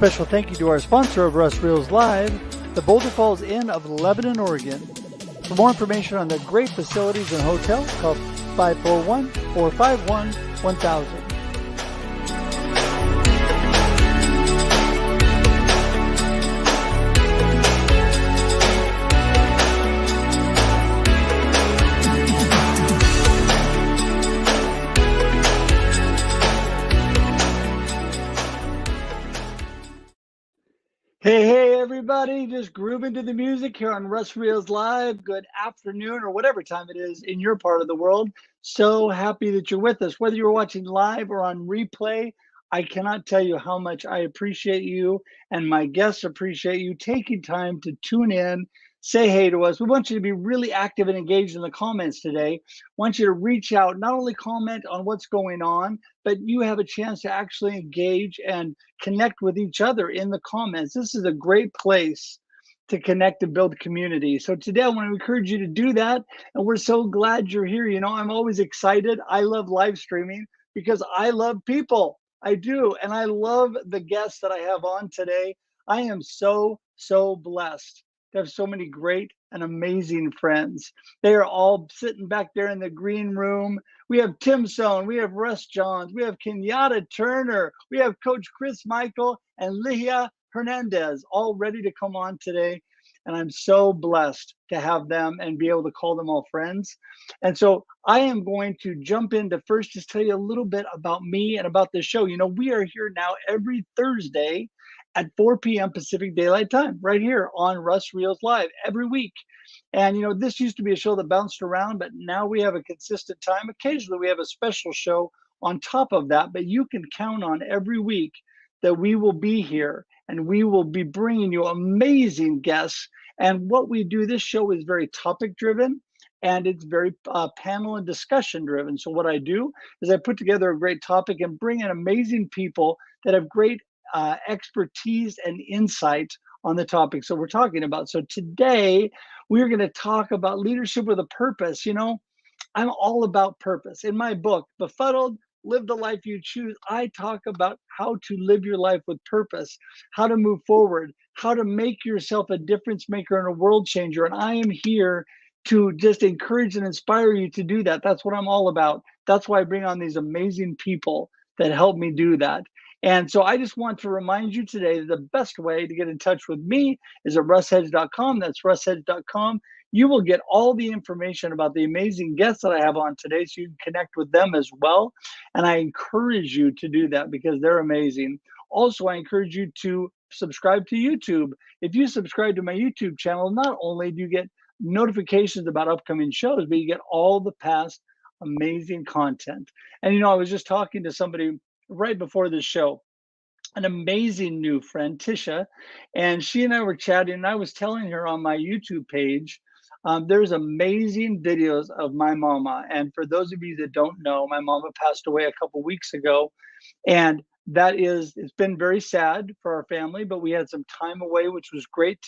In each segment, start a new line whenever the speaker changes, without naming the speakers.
Special thank you to our sponsor of Russ Reels Live, the Boulder Falls Inn of Lebanon, Oregon. For more information on their great facilities and hotel, call 541-451-1000. Hey, everybody, just grooving to the music here on Russ Reels Live. Good afternoon or whatever time it is in your part of the world. So happy that you're with us. Whether you're watching live or on replay, I cannot tell you how much I appreciate you and my guests appreciate you taking time to tune in, say hey to us. We want you to be really active and engaged in the comments today. Want you to reach out, not only comment on what's going on, but you have a chance to actually engage and connect with each other in the comments. This is a great place to connect and build community. So today I want to encourage you to do that. And we're so glad you're here. You know, I'm always excited. I love live streaming because I love people. I do. And I love the guests that I have on today. I am so blessed to have so many great and amazing friends. They are all sitting back there in the green room. We have Tim Sohn, we have Russ Johns, we have Kenyatta Turner, we have Coach Chris Michael and Ligia Hernàndez all ready to come on today. And I'm so blessed to have them and be able to call them all friends. And so I am going to jump into first just tell you a little bit about me and about the show. You know, we are here now every Thursday at 4 p.m. Pacific Daylight Time, right here on Russ Reels Live every week. And, you know, this used to be a show that bounced around, but now we have a consistent time. Occasionally we have a special show on top of that, but you can count on every week that we will be here and we will be bringing you amazing guests. And what we do, this show is very topic driven and it's very panel and discussion driven. So what I do is I put together a great topic and bring in amazing people that have great expertise and insight on the topic so we're talking about. So today we're going to talk about leadership with a purpose. You know, I'm all about purpose. In my book, Befuddled, Live the Life You Choose, I talk about how to live your life with purpose, how to move forward, how to make yourself a difference maker and a world changer. And I am here to just encourage and inspire you to do that. That's what I'm all about. That's why I bring on these amazing people that help me do that. And so I just want to remind you today that the best way to get in touch with me is at russhedge.com. That's russhedge.com. You will get all the information about the amazing guests that I have on today so you can connect with them as well. And I encourage you to do that because they're amazing. Also, I encourage you to subscribe to YouTube. If you subscribe to my YouTube channel, not only do you get notifications about upcoming shows, but you get all the past amazing content. And, you know, I was just talking to somebody right before this show, an amazing new friend, Tisha, and she and I were chatting, and I was telling her on my YouTube page, there's amazing videos of my mama. And for those of you that don't know, my mama passed away a couple weeks ago, and it's been very sad for our family, but we had some time away, which was great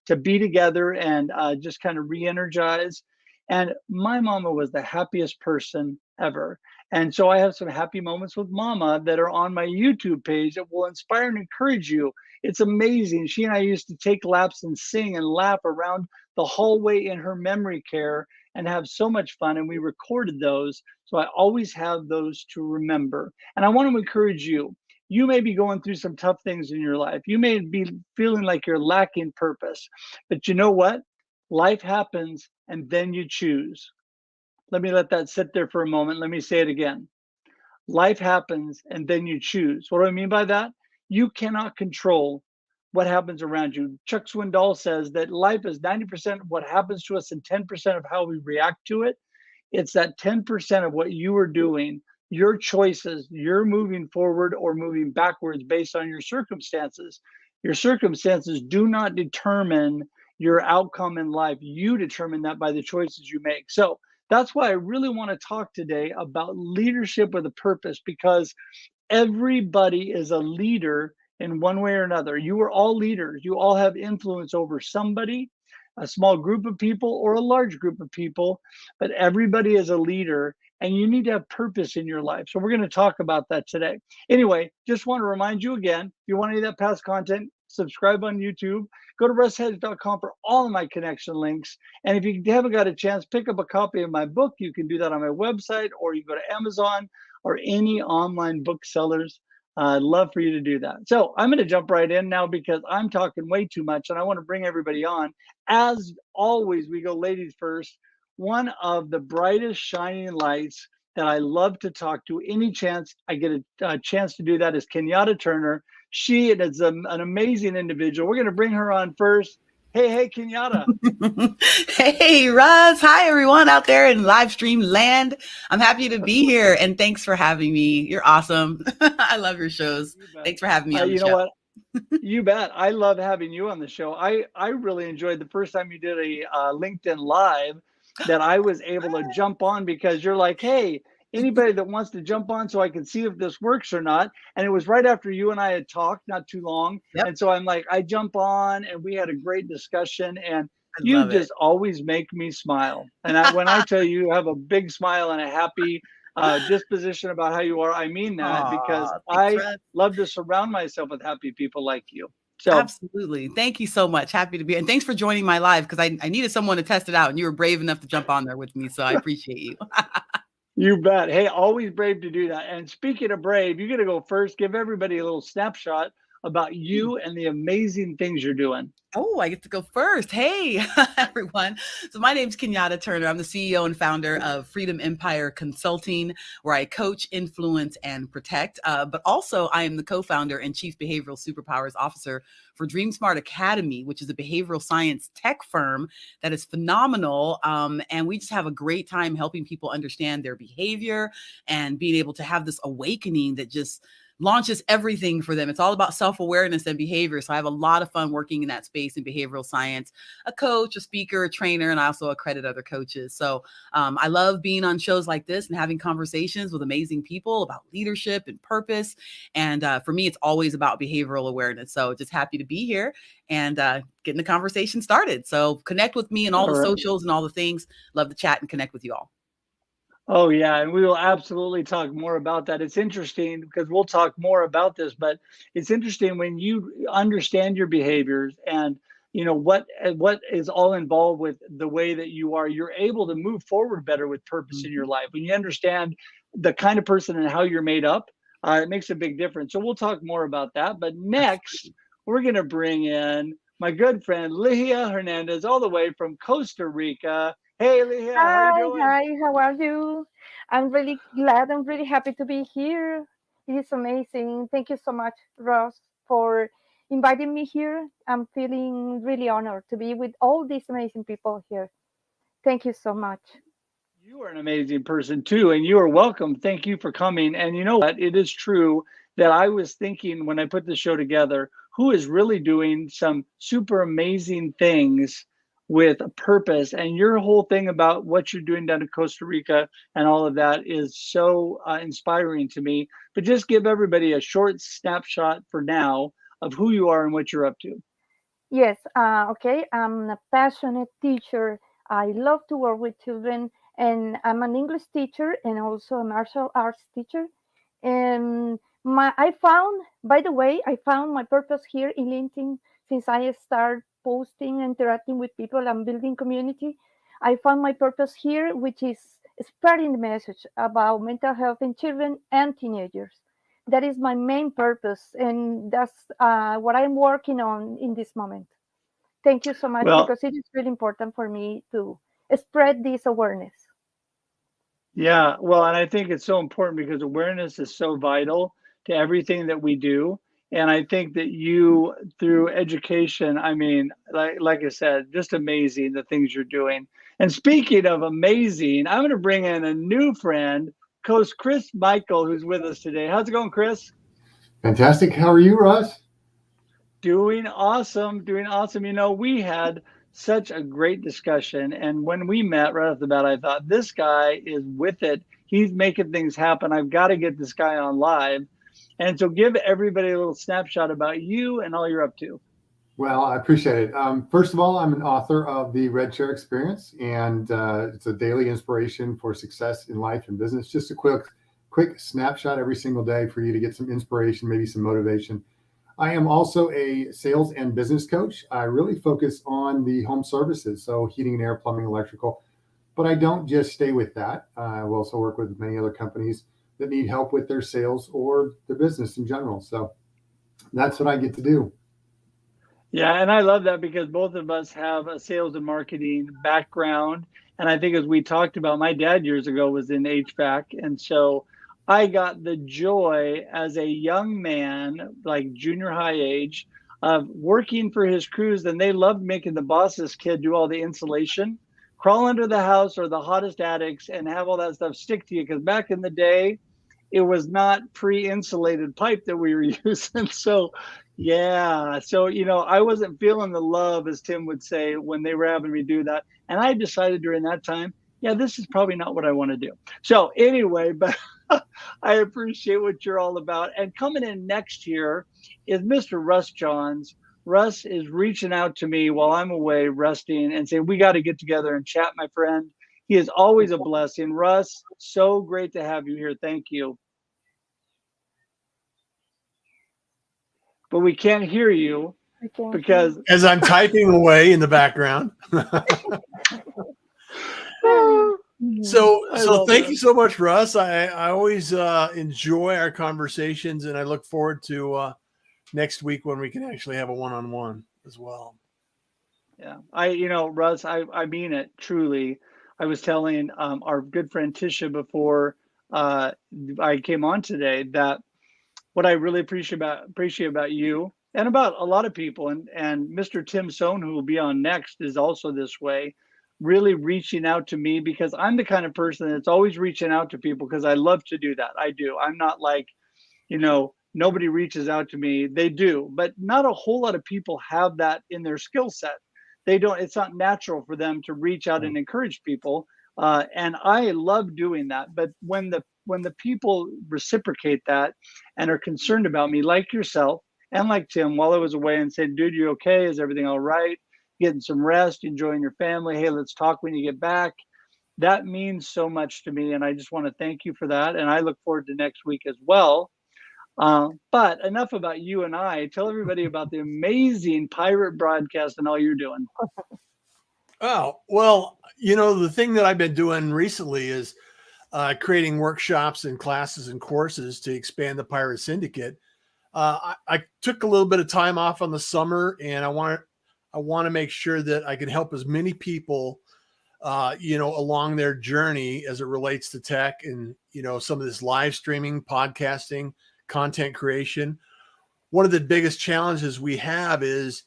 to be together and just kind of re-energize. And my mama was the happiest person ever. And so I have some happy moments with mama that are on my YouTube page that will inspire and encourage you. It's amazing. She and I used to take laps and sing and laugh around the hallway in her memory care and have so much fun. And we recorded those. So I always have those to remember. And I want to encourage you. You may be going through some tough things in your life. You may be feeling like you're lacking purpose. But you know what? Life happens and then you choose. Let that sit there for a moment. Let me say it again. Life happens and then you choose. What do I mean by that? You cannot control what happens around you. Chuck Swindoll says that life is 90% of what happens to us and 10% of how we react to it. It's that 10% of what you are doing, your choices, you're moving forward or moving backwards based on your circumstances. Your circumstances do not determine your outcome in life. You determine that by the choices you make. So that's why I really want to talk today about leadership with a purpose, because everybody is a leader in one way or another. You are all leaders. You all have influence over somebody, a small group of people or a large group of people, but everybody is a leader. and you need to have purpose in your life. So we're going to talk about that today. Anyway, just want to remind you again, if you want any of that past content, subscribe on YouTube. Go to russhedge.com for all of my connection links. And if you haven't got a chance, pick up a copy of my book. You can do that on my website, or you go to Amazon or any online booksellers. I'd love for you to do that. So I'm going to jump right in now because I'm talking way too much and I want to bring everybody on. As always, we go ladies first. One of the brightest shining lights that I love to talk to any chance I get a chance to do that is Kenyatta Turner. She is an amazing individual. We're going to bring her on first. Hey, Kenyatta.
Hey, Russ. Hi, everyone out there in live stream land. I'm happy to be here, and thanks for having me. You're awesome. I love your shows. Thanks for having me on the show.
You know what? You bet. I love having you on the show. I really enjoyed the first time you did a LinkedIn Live that I was able to jump on because you're like, hey, anybody that wants to jump on so I can see if this works or not. And it was right after you and I had talked not too long. Yep. And so I'm like, I jump on and we had a great discussion and you just always make me smile. And when I tell you have a big smile and a happy disposition about how you are, I mean that because I love to surround myself with happy people like you. So
absolutely. Thank you so much. Happy to be here. And thanks for joining my live because I needed someone to test it out and you were brave enough to jump on there with me. So I appreciate you.
You bet. Hey, always brave to do that. And speaking of brave, you're going to go first. Give everybody a little snapshot about you and the amazing things you're doing.
Oh, I get to go first. Hey, everyone. So my name's Kenyatta Turner. I'm the CEO and founder of Freedom Empire Consulting, where I coach, influence, and protect. But also I am the co-founder and chief behavioral superpowers officer for Dream Smart Academy, which is a behavioral science tech firm that is phenomenal. And we just have a great time helping people understand their behavior and being able to have this awakening that just launches everything for them. It's all about self-awareness and behavior. So I have a lot of fun working in that space in behavioral science, a coach, a speaker, a trainer, and I also accredit other coaches. So I love being on shows like this and having conversations with amazing people about leadership and purpose. And for me, it's always about behavioral awareness. So just happy to be here and getting the conversation started. So connect with me and all the socials and all the things. Love to chat and connect with you all.
Oh, yeah. And we will absolutely talk more about that. It's interesting because we'll talk more about this, but it's interesting when you understand your behaviors and you know what is all involved with the way that you are, you're able to move forward better with purpose in your life. When you understand the kind of person and how you're made up, it makes a big difference. So we'll talk more about that. But next, we're going to bring in my good friend, Ligia Hernàndez, all the way from Costa Rica. Hey, Ligia, how are you doing?
Hi, how are you? I'm really glad. I'm really happy to be here. It is amazing. Thank you so much, Ross, for inviting me here. I'm feeling really honored to be with all these amazing people here. Thank you so much.
You are an amazing person too, and you are welcome. Thank you for coming. And you know what? It is true that I was thinking when I put the show together, who is really doing some super amazing things with a purpose, and your whole thing about what you're doing down in Costa Rica and all of that is so inspiring to me. But just give everybody a short snapshot for now of who you are and what you're up to.
Yes, okay. I'm a passionate teacher. I love to work with children, and I'm an English teacher and also a martial arts teacher. And I found, by the way, I found my purpose here in LinkedIn since I started posting, interacting with people and building community. I found my purpose here, which is spreading the message about mental health in children and teenagers. That is my main purpose, and that's what I'm working on in this moment. Thank you so much, because it is really important for me to spread this awareness.
Yeah, well, and I think it's so important because awareness is so vital to everything that we do. And I think that you, through education, I mean, like I said, just amazing the things you're doing. And speaking of amazing, I'm going to bring in a new friend, Coach Chris Michael, who's with us today. How's it going, Chris?
Fantastic. How are you, Russ?
Doing awesome, doing awesome. You know, we had such a great discussion. And when we met right off the bat, I thought, this guy is with it. He's making things happen. I've got to get this guy on live. And so give everybody a little snapshot about you and all you're up to.
Well, I appreciate it. First of all, I'm an author of the Red Chair Experience, and it's a daily inspiration for success in life and business. Just a quick snapshot every single day for you to get some inspiration, maybe some motivation. I am also a sales and business coach. I really focus on the home services, so heating and air, plumbing, electrical. But I don't just stay with that. I will also work with many other companies that need help with their sales or their business in general. So that's what I get to do.
Yeah, and I love that because both of us have a sales and marketing background. And I think as we talked about, my dad years ago was in HVAC. And so I got the joy as a young man, like junior high age, of working for his crews. And they loved making the boss's kid do all the insulation, crawl under the house or the hottest attics and have all that stuff stick to you. Because back in the day, it was not pre-insulated pipe that we were using. So yeah. So, I wasn't feeling the love, as Tim would say, when they were having me do that. And I decided during that time, yeah, this is probably not what I want to do. So anyway, but I appreciate what you're all about. And coming in next year is Mr. Russ Johns. Russ is reaching out to me while I'm away resting and saying, we got to get together and chat, my friend. He is always a blessing. Russ, so great to have you here. Thank you. But we can't hear you because
as I'm typing away in the background. So thank you so much, Russ. I always enjoy our conversations, and I look forward to next week when we can actually have a one-on-one as well.
Yeah, Russ, I mean it truly. I was telling our good friend Tisha before I came on today that what I really appreciate about you and about a lot of people, and Mr. Tim Sohn, who will be on next, is also this way, really reaching out to me because I'm the kind of person that's always reaching out to people because I love to do that. I do. I'm not like, nobody reaches out to me. They do, but not a whole lot of people have that in their skill set. They don't. It's not natural for them to reach out and encourage people, and I love doing that. But when the people reciprocate that and are concerned about me, like yourself and like Tim, while I was away, and said, dude, you okay? Is everything all right? Getting some rest, enjoying your family. Hey, let's talk when you get back. That means so much to me. And I just want to thank you for that. And I look forward to next week as well. But enough about you and I. Tell everybody about the amazing pirate broadcast and all you're doing.
Oh, well, the thing that I've been doing recently is creating workshops and classes and courses to expand the Pirate Syndicate. I took a little bit of time off on the summer, and I want to make sure that I can help as many people, along their journey as it relates to tech and, some of this live streaming, podcasting, content creation. One of the biggest challenges we have is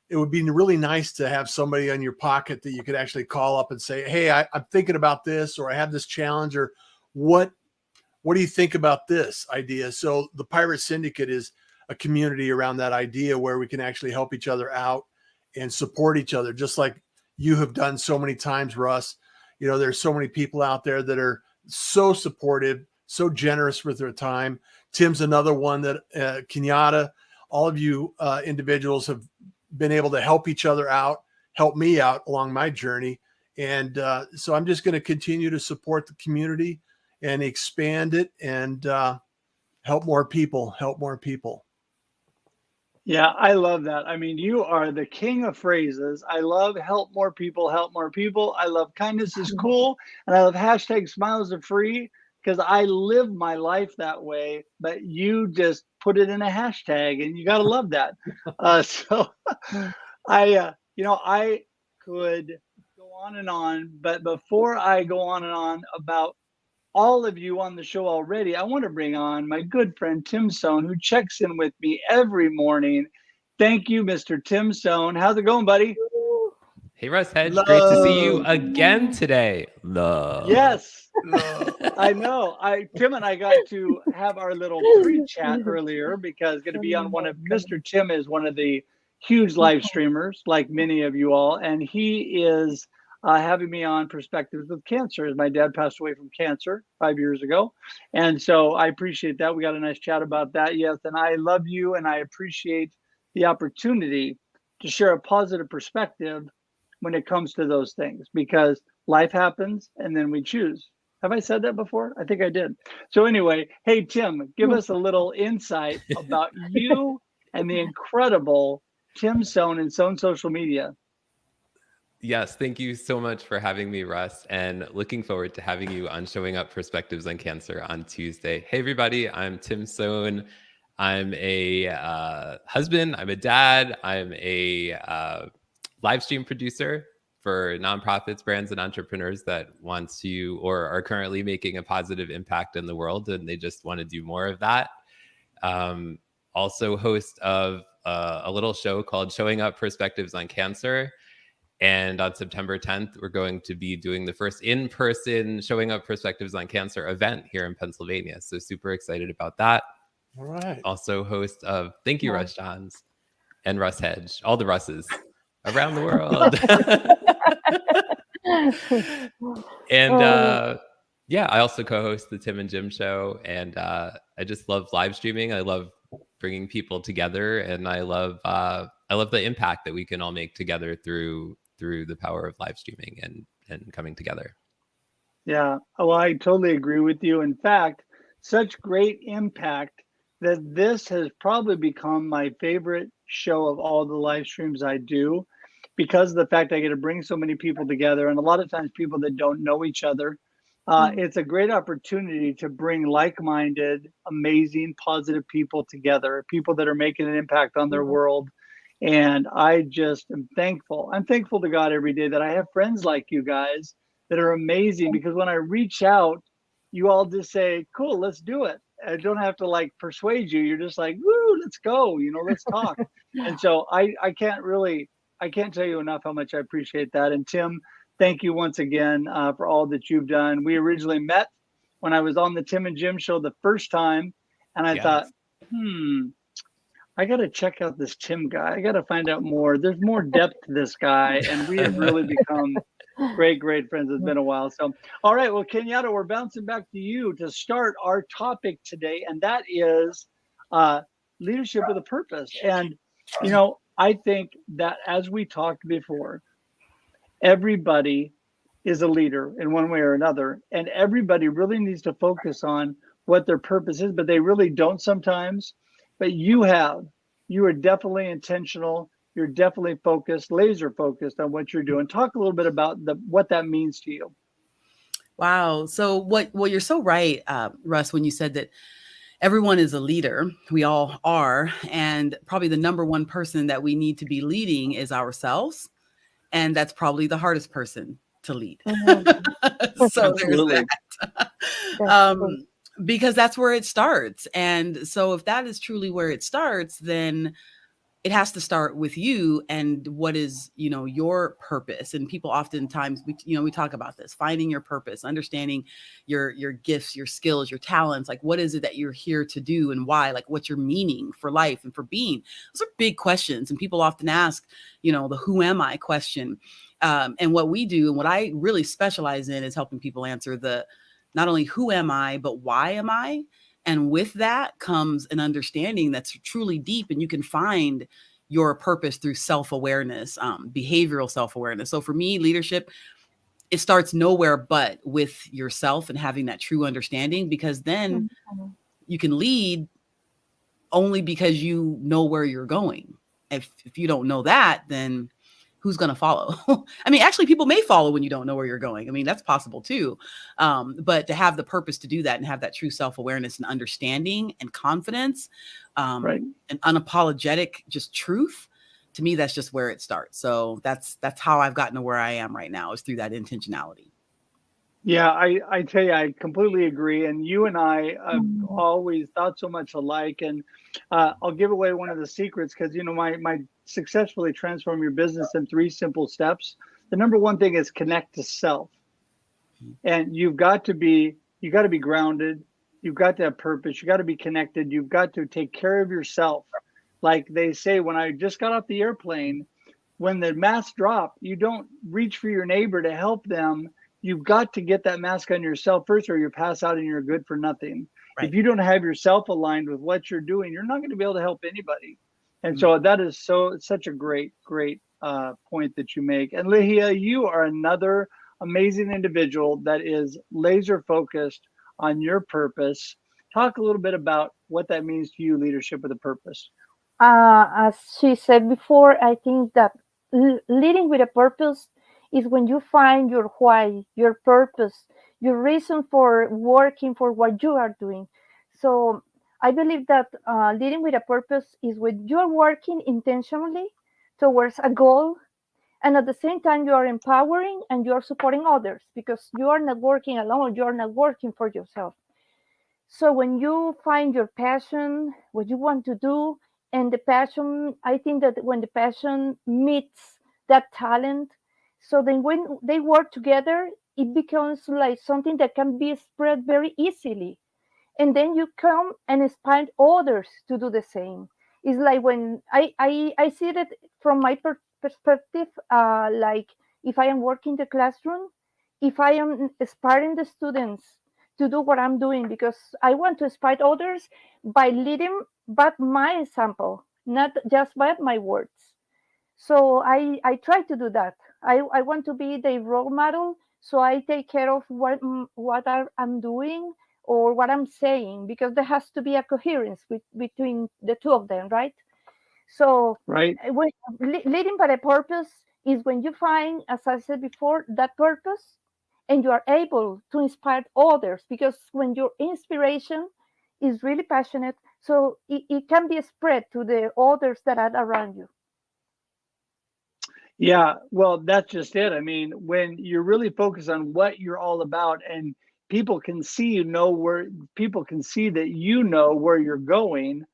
it would be really nice to have somebody in your pocket that you could actually call up and say, hey, I'm thinking about this, or I have this challenge, or what do you think about this idea? So the Pirate Syndicate is a community around that idea where we can actually help each other out and support each other, just like you have done so many times, Russ. There's so many people out there that are so supportive, so generous with their time. Tim's another one that Kenyatta, all of you individuals have been able to help each other out, help me out along my journey. And so I'm just going to continue to support the community and expand it and help more people.
Yeah, I love that. I mean, you are the king of phrases. I love help more people, help more people. I love kindness is cool. And I love hashtag smiles are free because I live my life that way. But you just put it in a hashtag and you got to love that. So I could go on, but before I go on about all of you on the show already, I want to bring on my good friend Tim Sohn, who checks in with me every morning. Thank you, Mr. Tim Sohn. How's it going, buddy?
Hey, Russ Hedge. Great to see you again today. Love.
Yes. I know. Tim and I got to have our little pre-chat earlier because going to be on Mr. Tim is one of the huge live streamers, like many of you all, and he is having me on Perspectives with Cancer, as my dad passed away from cancer 5 years ago. And so I appreciate that. We got a nice chat about that. Yes. And I love you and I appreciate the opportunity to share a positive perspective when it comes to those things, because life happens and then we choose. Have I said that before? I think I did. So anyway, hey, Tim, give us a little insight about you and the incredible Tim Sohn and Sohn Social Media.
Yes, thank you so much for having me, Russ, and looking forward to having you on Showing Up Perspectives on Cancer on Tuesday. Hey, everybody, I'm Tim Sohn. I'm a husband, I'm a dad, I'm a live stream producer for nonprofits, brands, and entrepreneurs that want to or are currently making a positive impact in the world, and they just want to do more of that. Also host of a little show called Showing Up Perspectives on Cancer. And on September 10th, we're going to be doing the first in-person Showing Up Perspectives on Cancer event here in Pennsylvania. So super excited about that.
All right.
Also host of, thank you, Russ Johns and Russ Hedge, all the Russes around the world. And yeah, I also co-host the Tim and Jim show. And I just love live streaming. I love bringing people together. And I love the impact that we can all make together through the power of live streaming and coming together.
Yeah, well, I totally agree with you. In fact, such great impact that this has probably become my favorite show of all the live streams I do, because of the fact I get to bring so many people together, and a lot of times people that don't know each other. It's a great opportunity to bring like-minded, amazing, positive people together, people that are making an impact on their world. And I just am thankful. I'm thankful to God every day that I have friends like you guys that are amazing, because when I reach out, you all just say, cool, let's do it. I don't have to like persuade you. You're just like, woo, let's go, let's talk. And so I can't tell you enough how much I appreciate that. And Tim, thank you once again for all that you've done. We originally met when I was on the Tim and Jim show the first time. And I thought, I got to check out this Tim guy. I got to find out more. There's more depth to this guy. And we have really become great friends. It's been a while. So, all right. Well, Kenyatta, we're bouncing back to you to start our topic today. And that is leadership with a purpose. And, I think that as we talked before, everybody is a leader in one way or another. And everybody really needs to focus on what their purpose is, but they really don't sometimes. But you are definitely intentional. You're definitely focused, laser focused on what you're doing. Talk a little bit about what that means to you.
Wow. So you're so right, Russ, when you said that everyone is a leader. We all are. And probably the number one person that we need to be leading is ourselves. And that's probably the hardest person to lead. So there's that. Because that's where it starts. And so if that is truly where it starts, then it has to start with you and what is, your purpose. And people oftentimes, we talk about this, finding your purpose, understanding your gifts, your skills, your talents, like what is it that you're here to do and why, like what's your meaning for life and for being. Those are big questions. And people often ask, the who am I question. And what we do and what I really specialize in is helping people answer the not only who am I, but why am I? And with that comes an understanding that's truly deep, and you can find your purpose through self-awareness, behavioral self-awareness. So for me, leadership, it starts nowhere but with yourself and having that true understanding, because then you can lead only because you know where you're going. If you don't know that, then who's going to follow? I mean, actually, people may follow when you don't know where you're going. I mean, that's possible too. But to have the purpose to do that and have that true self-awareness and understanding and confidence and unapologetic just truth, to me, that's just where it starts. So that's how I've gotten to where I am right now, is through that intentionality.
Yeah, I tell you, I completely agree. And you and I have always thought so much alike. And I'll give away one of the secrets, because, my successfully transform your business in 3 simple steps. The number one thing is connect to self. And you've got to be grounded. You've got to have purpose. You got to be connected. You've got to take care of yourself. Like they say, when I just got off the airplane, when the masks drop, you don't reach for your neighbor to help them. You've got to get that mask on yourself first, or you pass out and you're good for nothing. Right. If you don't have yourself aligned with what you're doing, you're not going to be able to help anybody. And so that is such a great point that you make. And Ligia, you are another amazing individual that is laser focused on your purpose. Talk a little bit about what that means to you, leadership with a purpose.
As she said before, I think that leading with a purpose is when you find your why, your purpose, your reason for working for what you are doing. So I believe that leading with a purpose is when you're working intentionally towards a goal, and at the same time you are empowering and you are supporting others, because you are not working alone, you are not working for yourself. So when you find your passion, what you want to do, and the passion, I think that when the passion meets that talent, so then when they work together, it becomes like something that can be spread very easily. And then you come and inspire others to do the same. It's like when I see that from my perspective, like if I am working the classroom, if I am inspiring the students to do what I'm doing, because I want to inspire others by leading by my example, not just by my words. So I try to do that. I want to be the role model, so I take care of I'm doing or what I'm saying, because there has to be a coherence between the two of them, right? So
Right.
when, leading by a purpose is when you find, as I said before, that purpose, and you are able to inspire others, because when your inspiration is really passionate, so it can be spread to the others that are around you.
Yeah, well, that's just it. I mean, when you're really focused on what you're all about, and people can see people can see that you know where you're going,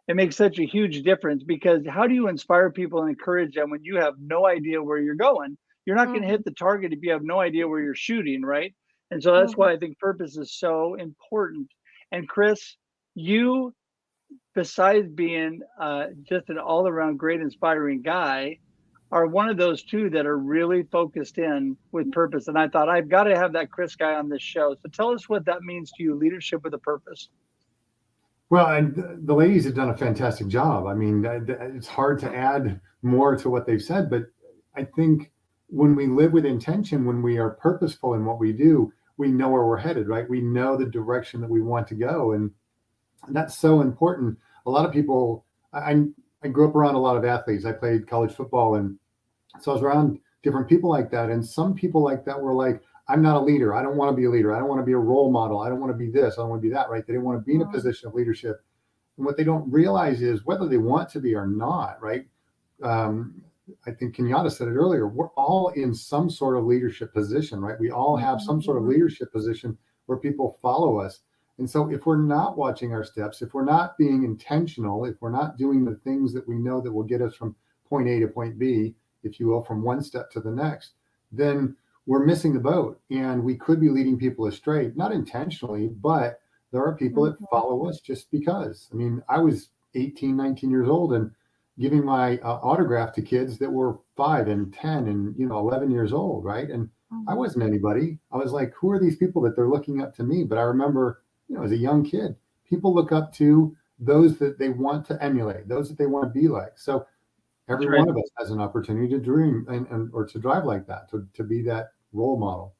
it makes such a huge difference. Because how do you inspire people and encourage them when you have no idea where you're going? You're not going to
Mhm,
hit the target if you have no idea where you're shooting, right? And so that's
mhm.
why I think purpose is so important. And Chris, you, besides being just an all-around great inspiring guy, are one of those two that are really focused in with purpose. And I thought, I've got to have that Chris guy on this show. So tell us what that means to you, leadership with a purpose.
Well, and the ladies have done a fantastic job. I mean, it's hard to add more to what they've said, but I think when we live with intention, when we are purposeful in what we do, we know where we're headed, right? We know the direction that we want to go. And that's so important. A lot of people, I grew up around a lot of athletes. I played college football, and so I was around different people like that. And some people like that were like, I'm not a leader. I don't want to be a leader. I don't want to be a role model. I don't want to be this. I don't want to be that, right? They didn't want to be in a position of leadership. And what they don't realize is whether they want to be or not, right? I think Kenyatta said it earlier. We're all in some sort of leadership position, right? We all have some sort of leadership position where people follow us. And so if we're not watching our steps, if we're not being intentional, if we're not doing the things that we know that will get us from point A to point B, if you will, from one step to the next, then we're missing the boat. And we could be leading people astray, not intentionally, but there are people that follow us just because. I mean, I was 18, 19 years old and giving my autograph to kids that were 5 and 10 and 11 years old, right? And I wasn't anybody. I was like, who are these people that they're looking up to me? But I remember, as a young kid, people look up to those that they want to emulate, those that they want to be like. So every one of us has an opportunity to dream and or to drive like that, to be that role model.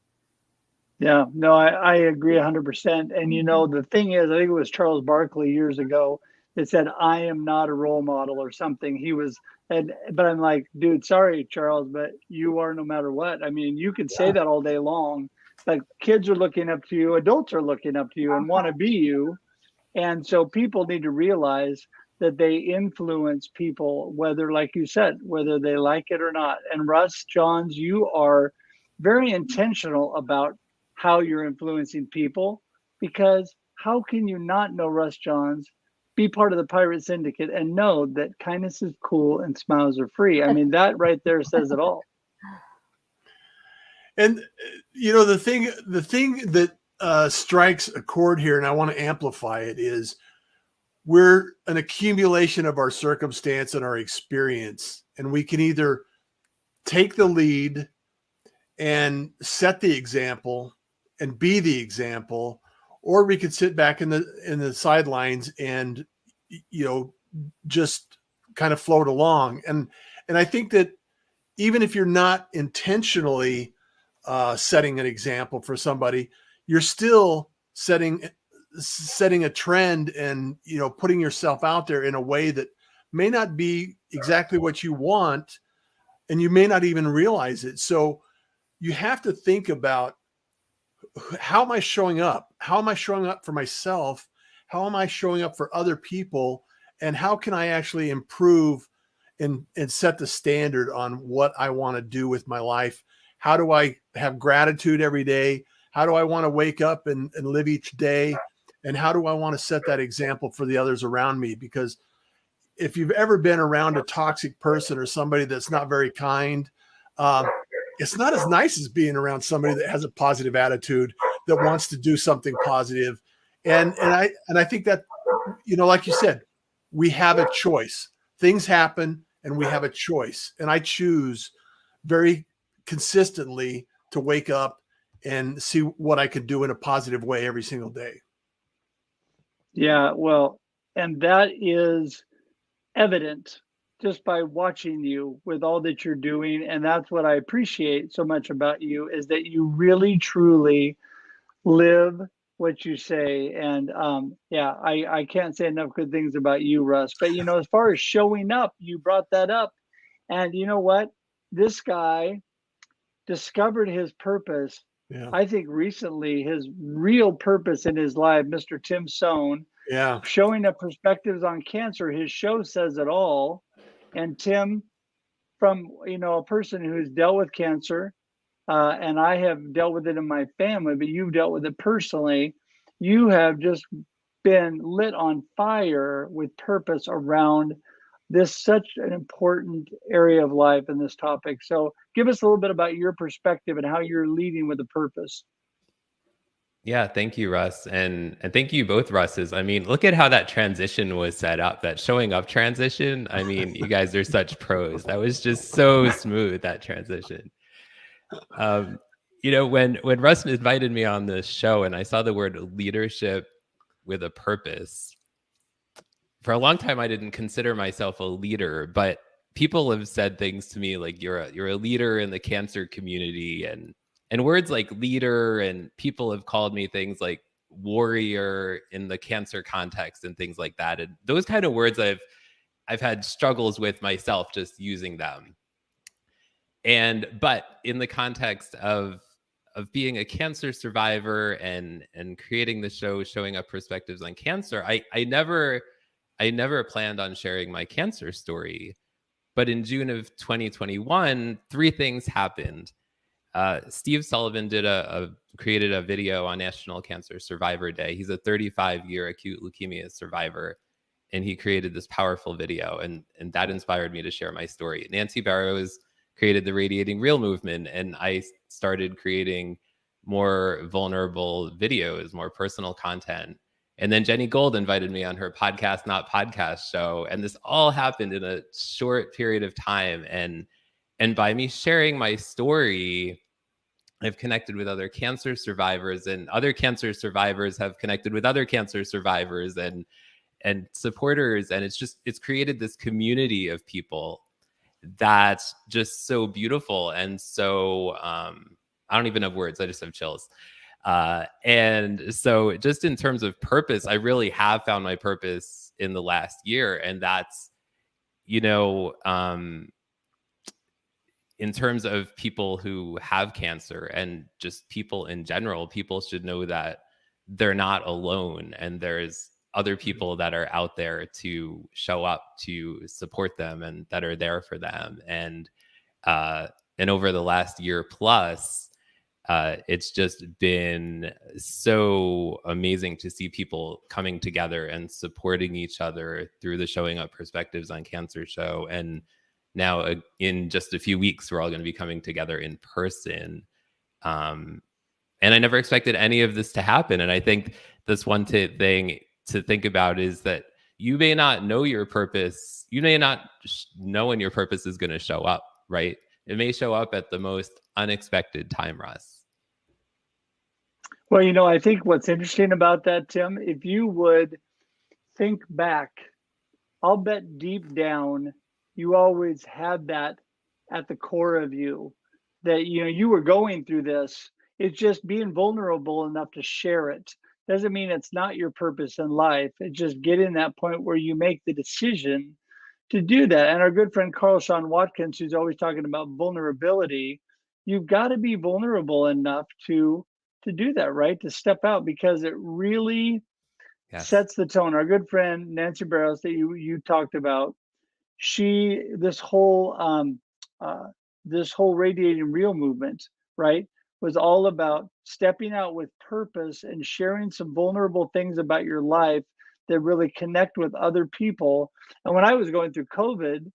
Yeah, no, I agree 100%. And the thing is, I think it was Charles Barkley years ago that said, I am not a role model or something. But I'm like, dude, sorry, Charles, but you are no matter what. I mean, you could say that all day long, but kids are looking up to you, adults are looking up to you and want to be you. And so people need to realize that they influence people, whether, like you said, whether they like it or not. And Russ Johns, you are very intentional about how you're influencing people, because how can you not know Russ Johns, be part of the Pirate Syndicate, and know that kindness is cool and smiles are free? I mean, that right there says it all.
And the thing that strikes a chord here, and I want to amplify it, is we're an accumulation of our circumstance and our experience, and we can either take the lead and set the example and be the example, or we could sit back in the sidelines and just kind of float along. And I think that even if you're not intentionally setting an example for somebody, you're still setting a trend and, you know, putting yourself out there in a way that may not be exactly what you want, and you may not even realize it. So you have to think about, how am I showing up? How am I showing up for myself? How am I showing up for other people? And how can I actually improve and set the standard on what I want to do with my life? How do I have gratitude every day? How do I want to wake up and live each day? And how do I want to set that example for the others around me? Because if you've ever been around a toxic person or somebody that's not very kind, it's not as nice as being around somebody that has a positive attitude, that wants to do something positive. And I think that, you know, like you said, we have a choice. Things happen and we have a choice. And I choose very consistently to wake up and see what I could do in a positive way every single day.
Yeah, well, and that is evident just by watching you with all that you're doing. And that's what I appreciate so much about you, is that you really truly live what you say. And yeah, I can't say enough good things about you, Russ. But, you know, as far as showing up, you brought that up. And you know what? This guy discovered his purpose.
Yeah.
I think recently, his real purpose in his life, Mr. Tim Sohn,
Yeah.
showing up perspectives on cancer. His show says it all. And Tim, from, you know, a person who's dealt with cancer, and I have dealt with it in my family, but you've dealt with it personally. You have just been lit on fire with purpose around this, such an important area of life in this topic. So give us a little bit about your perspective and how you're leading with a purpose.
Yeah, thank you, Russ. And thank you both, Russes. I mean, look at how that transition was set up, that showing up transition. I mean, you guys are such pros. That was just so smooth, that transition. You know, when Russ invited me on this show and I saw the word leadership with a purpose, for a long time I didn't consider myself a leader, but people have said things to me like, you're a leader in the cancer community, and words like leader, and people have called me things like warrior in the cancer context and things like that. And those kind of words I've had struggles with myself just using them. But in the context of being a cancer survivor and creating the show, showing up perspectives on cancer, I never planned on sharing my cancer story. But in June of 2021, 3 things happened. Steve Sullivan created a video on National Cancer Survivor Day. He's a 35-year acute leukemia survivor, and he created this powerful video, and that inspired me to share my story. Nancy Barrows created the Radiating Real movement, and I started creating more vulnerable videos, more personal content. And then Jenny Gold invited me on her Podcast Not Podcast show, and this all happened in a short period of time. And by me sharing my story, I've connected with other cancer survivors, and other cancer survivors have connected with other cancer survivors and supporters. And it's created this community of people that's just so beautiful. And so I don't even have words. I just have chills. And so just in terms of purpose, I really have found my purpose in the last year. And that's, you know, in terms of people who have cancer and just people in general, people should know that they're not alone, and there's other people that are out there to show up to support them and that are there for them. And over the last year plus, it's just been so amazing to see people coming together and supporting each other through the Showing Up Perspectives on Cancer show. And now in just a few weeks, we're all going to be coming together in person. And I never expected any of this to happen. And I think this one thing to think about is that you may not know your purpose. You may not know when your purpose is going to show up, right? It may show up at the most unexpected time, Russ.
Well, you know, I think what's interesting about that, Tim, if you would think back I'll bet deep down you always had that at the core of you, that you were going through this. It's just being vulnerable enough to share it. Doesn't mean it's not your purpose in life. It's just getting that point where you make the decision to do that. And our good friend Carl Sean Watkins, who's always talking about vulnerability, you've got to be vulnerable enough to do that, right? To step out, because it really
Yes.
sets the tone. Our good friend Nancy Barrows that you talked about, she uh, this whole radiating real movement, right, was all about stepping out with purpose and sharing some vulnerable things about your life that really connect with other people. And when I was going through COVID,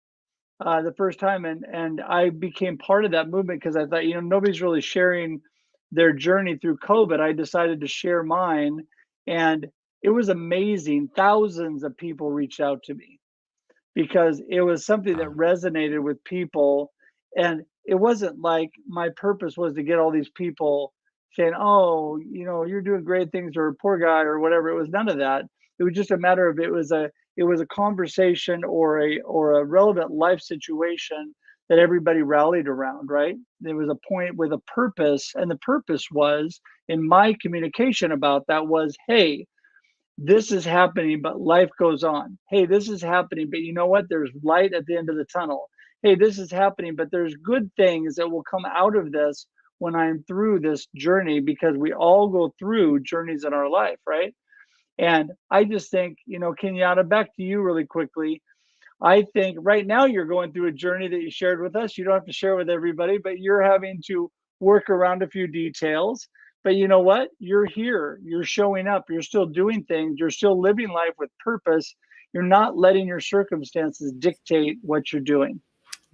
the first time, and I became part of that movement because I thought, nobody's really sharing their journey through COVID. I decided to share mine, and it was amazing. Thousands of people reached out to me because it was something that
Wow.
resonated with people. And it wasn't like my purpose was to get all these people saying, oh, you're doing great things, or poor guy, or whatever. It was none of that. It was just a matter of, it was a conversation or a relevant life situation that everybody rallied around, right? There was a point with a purpose, and the purpose was, in my communication about that, was, hey, this is happening, but life goes on. Hey, this is happening, but you know what? There's light at the end of the tunnel. Hey, this is happening, but there's good things that will come out of this when I'm through this journey, because we all go through journeys in our life, right? And I just think, Kenyatta, back to you really quickly. I think right now you're going through a journey that you shared with us. You don't have to share with everybody, but you're having to work around a few details. But you know what? You're here. You're showing up. You're still doing things. You're still living life with purpose. You're not letting your circumstances dictate what you're doing.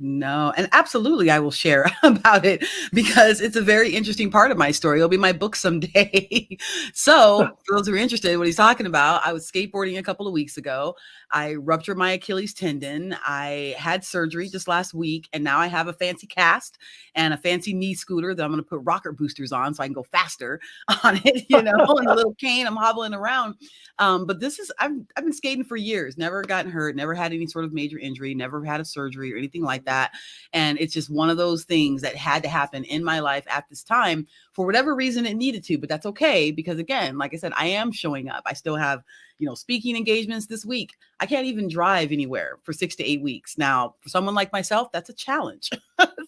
No, and absolutely, I will share about it because it's a very interesting part of my story. It'll be my book someday. So, for those who are interested in what he's talking about, I was skateboarding a couple of weeks ago. I ruptured my Achilles tendon. I had surgery just last week, and now I have a fancy cast and a fancy knee scooter that I'm going to put rocket boosters on so I can go faster on it, and a little cane. I'm hobbling around. But I've been skating for years, never gotten hurt, never had any sort of major injury, never had a surgery or anything like that. And it's just one of those things that had to happen in my life at this time for whatever reason it needed to. But that's okay, because again, like I said, I am showing up. I still have, speaking engagements this week. I can't even drive anywhere for 6 to 8 weeks. Now, for someone like myself, that's a challenge.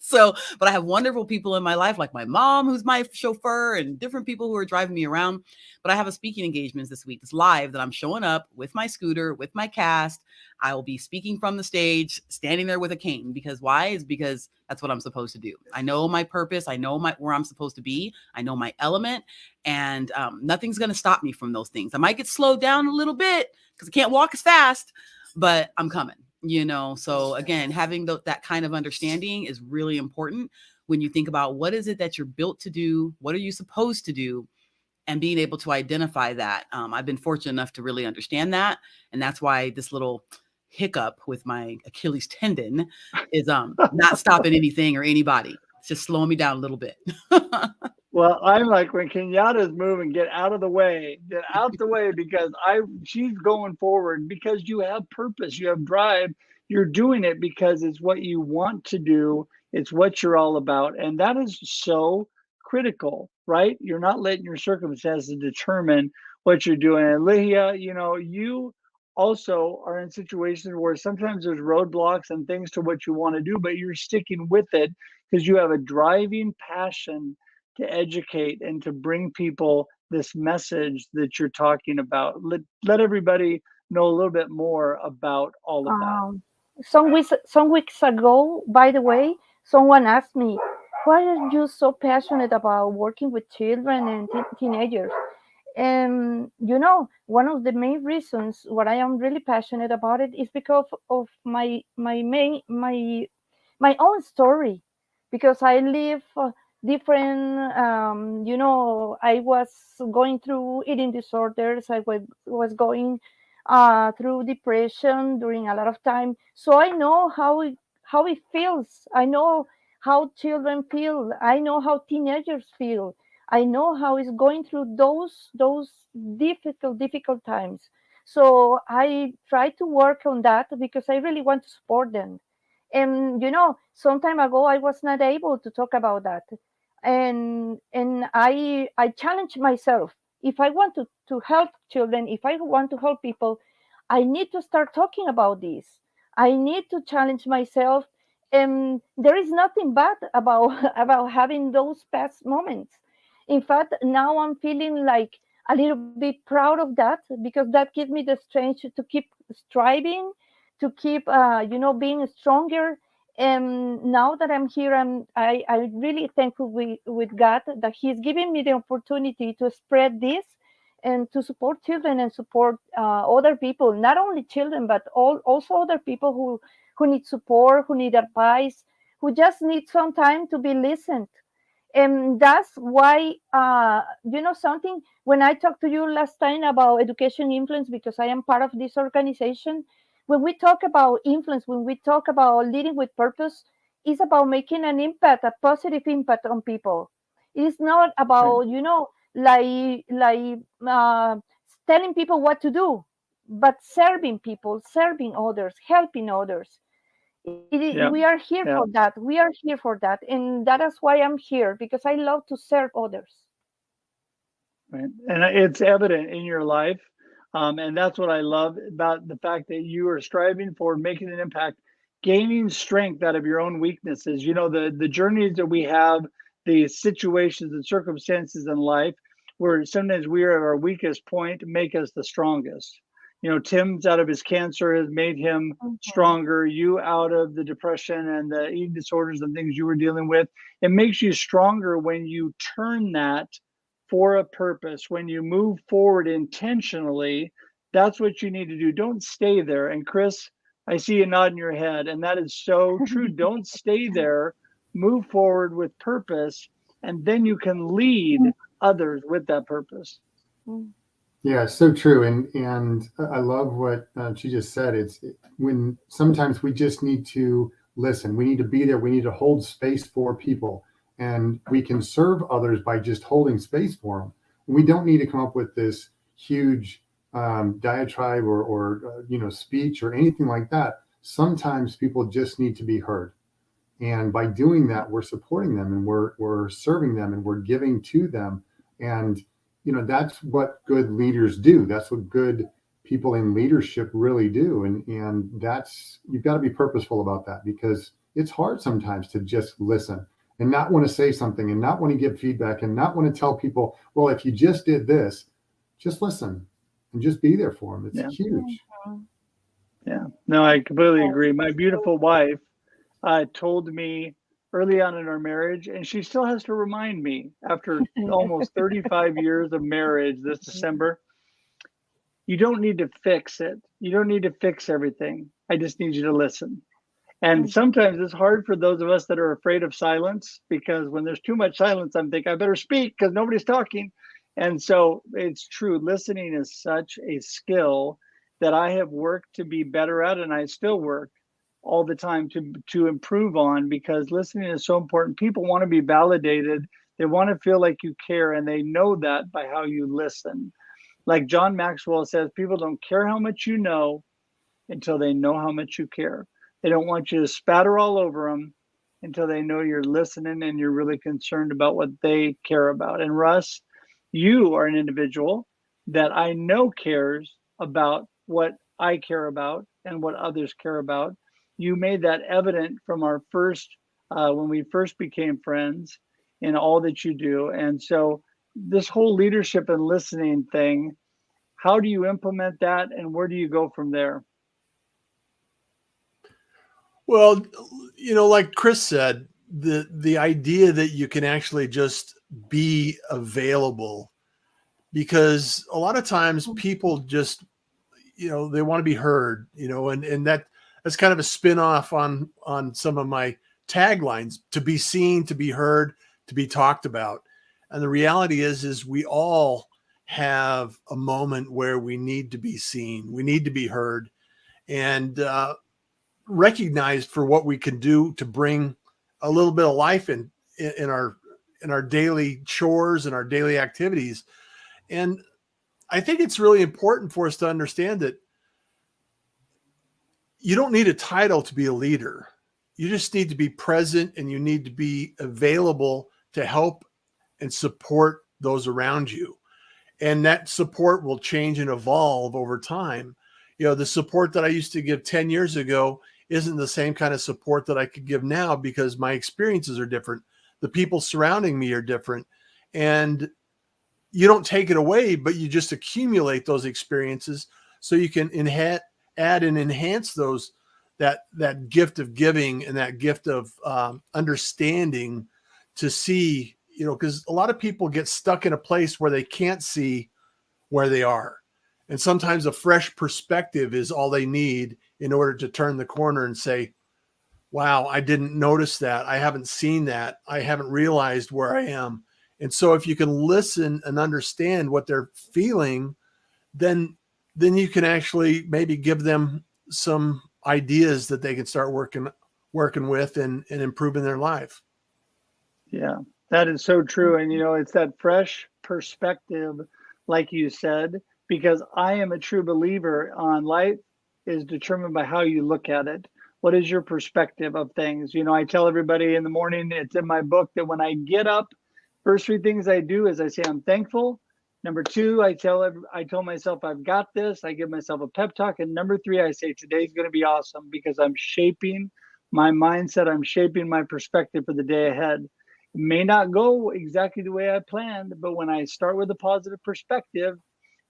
So, but I have wonderful people in my life, like my mom, who's my chauffeur, and different people who are driving me around. But I have a speaking engagements this week. It's live that I'm showing up with my scooter, with my cast. I will be speaking from the stage, standing there with a cane. Because why? Is because that's what I'm supposed to do. I know my purpose. I know where I'm supposed to be. I know my element, and nothing's going to stop me from those things. I might get slowed down a little bit because I can't walk as fast, but I'm coming. So again, having that kind of understanding is really important when you think about what is it that you're built to do, what are you supposed to do, and being able to identify that. I've been fortunate enough to really understand that, and that's why this little hiccup with my Achilles tendon is not stopping anything or anybody. It's just slowing me down a little bit.
Well, I'm like, when Kenyatta's moving, get out of the way, because she's going forward, because you have purpose, you have drive, you're doing it because it's what you want to do, it's what you're all about, and that is so critical, right? You're not letting your circumstances determine what you're doing. And Ligia, you also are in situations where sometimes there's roadblocks and things to what you want to do, but you're sticking with it because you have a driving passion to educate and to bring people this message that you're talking about. Let everybody know a little bit more about all of that.
Some weeks ago, by the way, someone asked me, why are you so passionate about working with children and teenagers? And one of the main reasons what I am really passionate about it is because of my own story, because I live different. I was going through eating disorders. I was going through depression during a lot of time. So I know how it feels. I know how children feel. I know how teenagers feel. I know how it's going through those difficult times. So I try to work on that because I really want to support them. And some time ago I was not able to talk about that, and I challenge myself. If I want to help children, if I want to help people, I need to start talking about this. I need to challenge myself, and there is nothing bad about about having those past moments. In fact, now I'm feeling like a little bit proud of that, because that gives me the strength to keep striving, to keep being stronger. And now that I'm here, I really thankful with God that He's giving me the opportunity to spread this and to support children and support other people, not only children, but also other people who need support, who need advice, who just need some time to be listened. And that's why something, when I talked to you last time about education influence, because I am part of this organization, when we talk about influence, when we talk about leading with purpose, it's about making an impact, a positive impact on people. It's not about like telling people what to do, but serving people, serving others, helping others.
Yeah.
We are here
Yeah.
for that. We are here for that. And that is why I'm here, because I love to serve others.
Right. And it's evident in your life. And that's what I love about the fact that you are striving for making an impact, gaining strength out of your own weaknesses. The journeys that we have, the situations and circumstances in life where sometimes we are at our weakest point make us the strongest. Tim's out of his cancer has made him stronger. You out of the depression and the eating disorders and things you were dealing with. It makes you stronger when you turn that for a purpose. When you move forward intentionally, that's what you need to do. Don't stay there. And Chris, I see you nodding your head, and that is so true. Don't stay there. Move forward with purpose, and then you can lead others with that purpose.
Yeah, so true. And I love what she just said. It's when sometimes we just need to listen. We need to be there. We need to hold space for people. And we can serve others by just holding space for them. We don't need to come up with this huge diatribe or speech or anything like that. Sometimes people just need to be heard. And by doing that, we're supporting them, and we're serving them, and we're giving to them. And that's what good leaders do. That's what good people in leadership really do. And that's, you've got to be purposeful about that, because it's hard sometimes to just listen and not want to say something and not want to give feedback and not want to tell people, well, if you just did this, just listen and just be there for them. It's huge.
Yeah, no, I completely agree. My beautiful wife told me early on in our marriage, and she still has to remind me after almost 35 years of marriage this December, you don't need to fix it. You don't need to fix everything. I just need you to listen. And sometimes it's hard for those of us that are afraid of silence, because when there's too much silence, I'm thinking I better speak because nobody's talking. And so it's true. Listening is such a skill that I have worked to be better at, and I still work all the time to improve on, because listening is so important. People want to be validated. They want to feel like you care, and they know that by how you listen. Like John Maxwell says, people don't care how much you know until they know how much you care. They don't want you to spatter all over them until they know you're listening and you're really concerned about what they care about. And Russ, you are an individual that I know cares about what I care about and what others care about. You made that evident from our first, when we first became friends, in all that you do. And so this whole leadership and listening thing, how do you implement that, and where do you go from there?
Well, like Chris said, the idea that you can actually just be available, because a lot of times people just, they want to be heard, and that's kind of a spin-off on some of my taglines: to be seen, to be heard, to be talked about. And the reality is we all have a moment where we need to be seen, we need to be heard, and recognized for what we can do to bring a little bit of life in our daily chores and our daily activities. And I think it's really important for us to understand that you don't need a title to be a leader. You just need to be present, and you need to be available to help and support those around you. And that support will change and evolve over time. You know, the support that I used to give 10 years ago isn't the same kind of support that I could give now, because my experiences are different. The people surrounding me are different. And you don't take it away, but you just accumulate those experiences so you can add and enhance those, that gift of giving and that gift of understanding, to see, you know, because a lot of people get stuck in a place where they can't see where they are. And sometimes a fresh perspective is all they need in order to turn the corner and say, wow, I didn't notice that. I haven't seen that. I haven't realized where I am. And so if you can listen and understand what they're feeling, then you can actually maybe give them some ideas that they can start working with and improving their life.
Yeah, that is so true. And, you know, it's that fresh perspective, like you said, because I am a true believer on life is determined by how you look at it. What is your perspective of things? You know, I tell everybody in the morning, it's in my book, that when I get up, first three things I do is I say, I'm thankful. Number two, I tell myself I've got this. I give myself a pep talk. And number three, I say today's going to be awesome, because I'm shaping my mindset. I'm shaping my perspective for the day ahead. It may not go exactly the way I planned, but when I start with a positive perspective,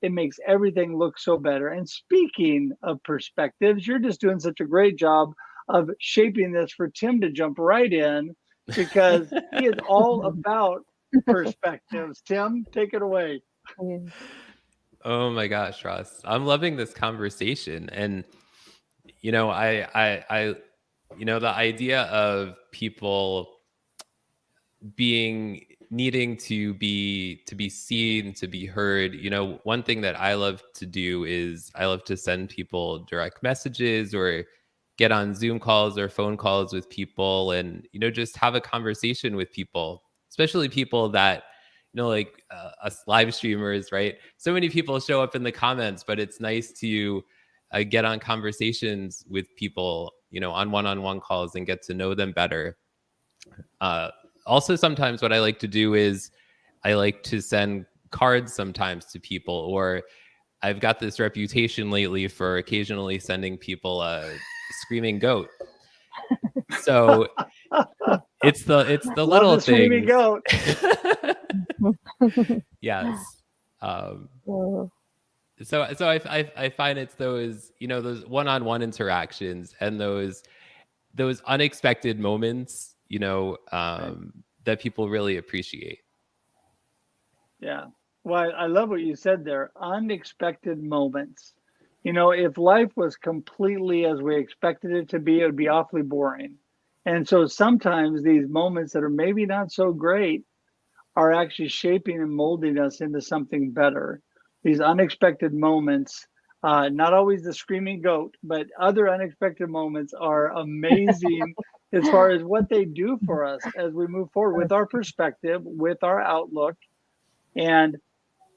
it makes everything look so better. And speaking of perspectives, you're just doing such a great job of shaping this for Tim to jump right in, because he is all about perspectives. Tim, take it away.
Oh my gosh, Russ, I'm loving this conversation. And, you know, I you know, the idea of people needing to be seen, to be heard. You know, one thing that I love to do is I love to send people direct messages or get on Zoom calls or phone calls with people, and, you know, just have a conversation with people, especially people that, you know, like us live streamers, right? So many people show up in the comments, but it's nice to get on conversations with people, you know, on one-on-one calls and get to know them better. Also, sometimes what I like to do is I like to send cards sometimes to people, or I've got this reputation lately for occasionally sending people a screaming goat. So it's the little things.
Screaming goat.
Yes. So I find it's those, you know, those one-on-one interactions and those unexpected moments, you know, that people really appreciate.
Yeah. Well, I love what you said there. Unexpected moments. You know, if life was completely as we expected it to be, it would be awfully boring. And so sometimes these moments that are maybe not so great are actually shaping and molding us into something better. These unexpected moments, not always the screaming goat, but other unexpected moments are amazing as far as what they do for us as we move forward with our perspective, with our outlook. And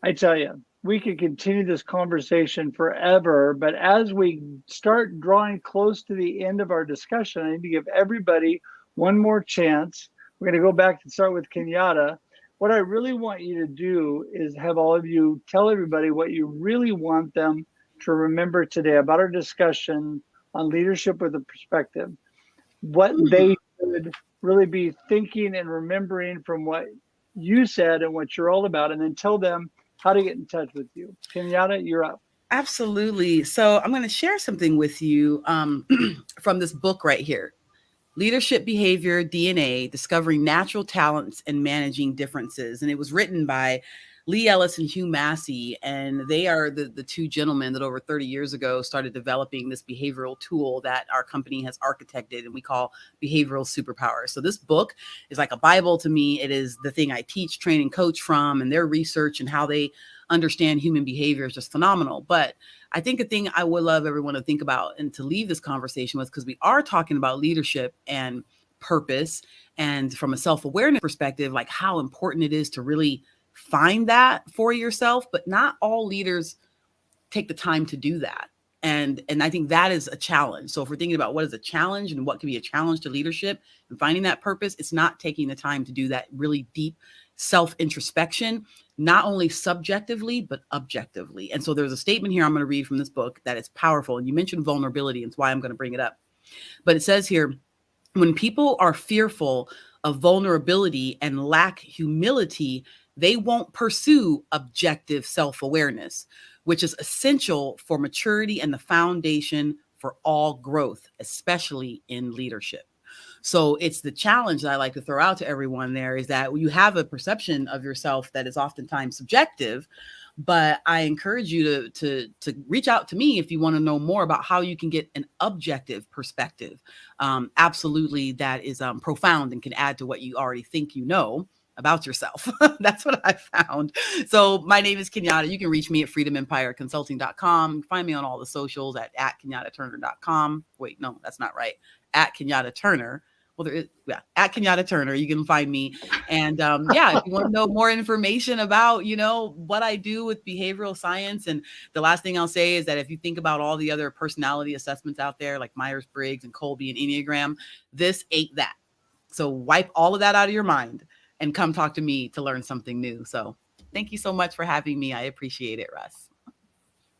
I tell you, we could continue this conversation forever, but as we start drawing close to the end of our discussion, I need to give everybody one more chance. We're going to go back and start with Kenyatta. What I really want you to do is have all of you tell everybody what you really want them to remember today about our discussion on leadership with a perspective, what they should really be thinking and remembering from what you said and what you're all about, and then tell them how to get in touch with you. Kenyatta, you're up.
Absolutely. So I'm going to share something with you from this book right here. Leadership Behavior DNA, Discovering Natural Talents and Managing Differences. And it was written by Lee Ellis and Hugh Massey. And they are the two gentlemen that over 30 years ago started developing this behavioral tool that our company has architected and we call behavioral superpowers. So this book is like a Bible to me. It is the thing I teach, train, and coach from, and their research and how they understand human behavior is just phenomenal. But I think a thing I would love everyone to think about and to leave this conversation with, because we are talking about leadership and purpose, and from a self-awareness perspective, like how important it is to really find that for yourself, but not all leaders take the time to do that. And I think that is a challenge. So if we're thinking about what is a challenge and what can be a challenge to leadership and finding that purpose, it's not taking the time to do that really deep self-introspection, not only subjectively, but objectively. And so there's a statement here I'm going to read from this book that is powerful. And you mentioned vulnerability, and it's why I'm going to bring it up. But it says here, when people are fearful of vulnerability and lack humility, they won't pursue objective self-awareness, which is essential for maturity and the foundation for all growth, especially in leadership. So it's the challenge that I like to throw out to everyone there is that you have a perception of yourself that is oftentimes subjective, but I encourage you to reach out to me if you want to know more about how you can get an objective perspective. Absolutely, that is profound and can add to what you already think you know about yourself. That's what I found. So my name is Kenyatta. You can reach me at freedomempireconsulting.com. Find me on all the socials at kenyattaturner.com. Wait, no, that's not right. At Kenyatta Turner. Well, there is, at Kenyatta Turner. You can find me. And if you want to know more information about, what I do with behavioral science. And the last thing I'll say is that if you think about all the other personality assessments out there, like Myers-Briggs and Kolbe and Enneagram, this ain't that. So wipe all of that out of your mind and come talk to me to learn something new. So thank you so much for having me. I appreciate it, Russ.